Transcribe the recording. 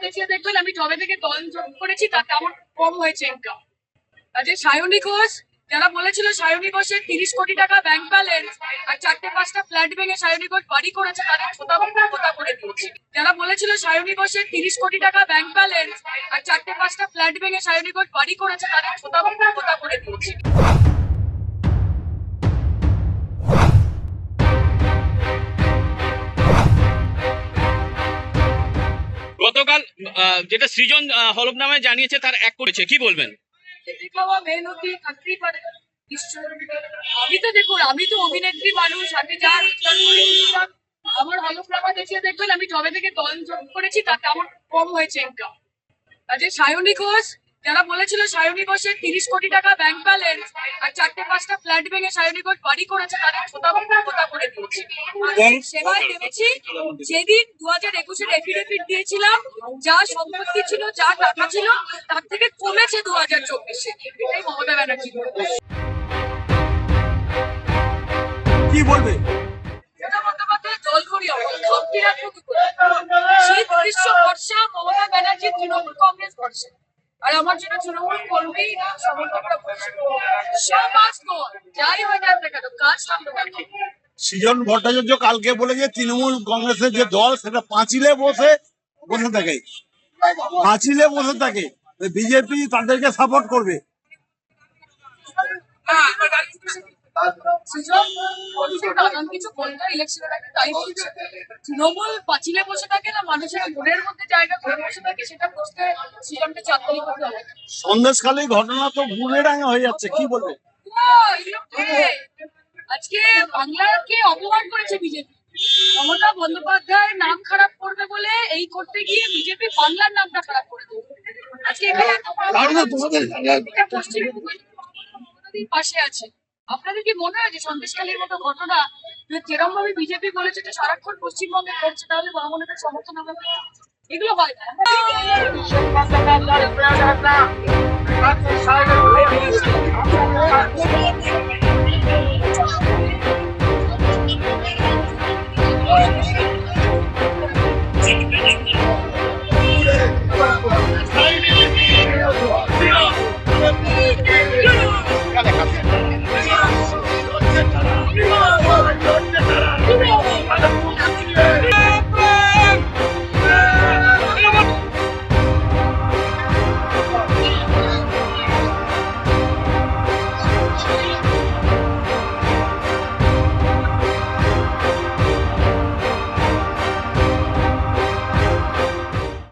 দেখিয়ে দেখবেন আমি জবে থেকে দল যোগ করেছি তাতে আমার কম হয়েছে ইনকাম। যে সায়নী ঘোষ যারা বলেছিল সায়নী ঘোষের 30 কোটি টাকা ব্যাংক ব্যালেন্স আর 4-5টা ফ্ল্যাট ভেঙে সায়নী ঘোষ বাড়ি করেছে তাদের কথা করে দিয়েছি। যারা বলেছিল সায়নী ঘোষের 30 কোটি টাকা ব্যাংক ব্যালেন্স আর 4-5টা ফ্ল্যাট ভেঙে সায়নী ঘোষ বাড়ি করেছে তাদের কথা করে দিয়েছি। গতকাল যেটা সৃজন হলফনামায় জানিয়েছে তার এক করেছে, কি বলবেন? আমি তো দেখুন, আমি তো অভিনেত্রী মানুষ, আমি যা রোজগার করেছিলাম আমার হলফনামা দেখিয়ে দেখবেন আমি জবে থেকে দল যোগ করেছি তাতে আমার কম হয়েছে ইনকাম। যে সায়নী ঘোষ যারা বলেছিল সায়নী ঘোষের 30 কোটি টাকা ব্যাংক ব্যালেন্স আর 4-5টা ফ্ল্যাট ভেঙে সায়নী ঘোষ বাড়ি করেছে তাদের কথা করে দিয়েছি। সেবায় নেমেছি যেদিন 2021-এর এফিডেভিট দিয়েছিলাম, যা সম্পত্তি ছিল যা টাকা ছিল তার থেকে কমেছে 2024-এ। এটাই মমতা ব্যানার্জি কি বলবে? শীত গ্রীষ্ম বর্ষা মমতা ব্যানার্জি তৃণমূল কংগ্রেস বর্ষা, আর আমার জন্য তৃণমূল কর্মী সমর্থকরা যাই হয়ে যাক না কেন কাজ সামনে রাখি। সৃজন ভট্টাচার্য কালকে বলে যে তৃণমূল কংগ্রেসের যে দল সেটা পাঁচিলে বসে থাকে, পাঁচিলে বসে থাকে, বিজেপি তাদেরকে সাপোর্ট করবে। তৃণমূল পাঁচিলে বসে থাকে না মানুষের মনের মধ্যে জায়গা করে বসে থাকে, সেটা বুঝতে সৃজনকে চাকরি করতে হবে। সন্দেশখালী ঘটনা তো বুমেরাং হয়ে যাচ্ছে, কি বলবে? আজকে বাংলাকে অপমান করেছে বিজেপি। মমতা বন্দ্যোপাধ্যায়ের নাম খারাপ করবে বলে এই করতে গিয়ে বিজেপি বাংলার নামটা খারাপ করে দেবে। আজকে এখানে পশ্চিমবঙ্গের পাশে আছে। আপনাদের কি মনে হয় যে সন্দেশখালীর মতো ঘটনা যেরকম ভাবে বিজেপি বলেছে যে সারাক্ষণ পশ্চিমবঙ্গে করছে, তাহলে বামনেদের সমর্থন হবে? এগুলো হয় না।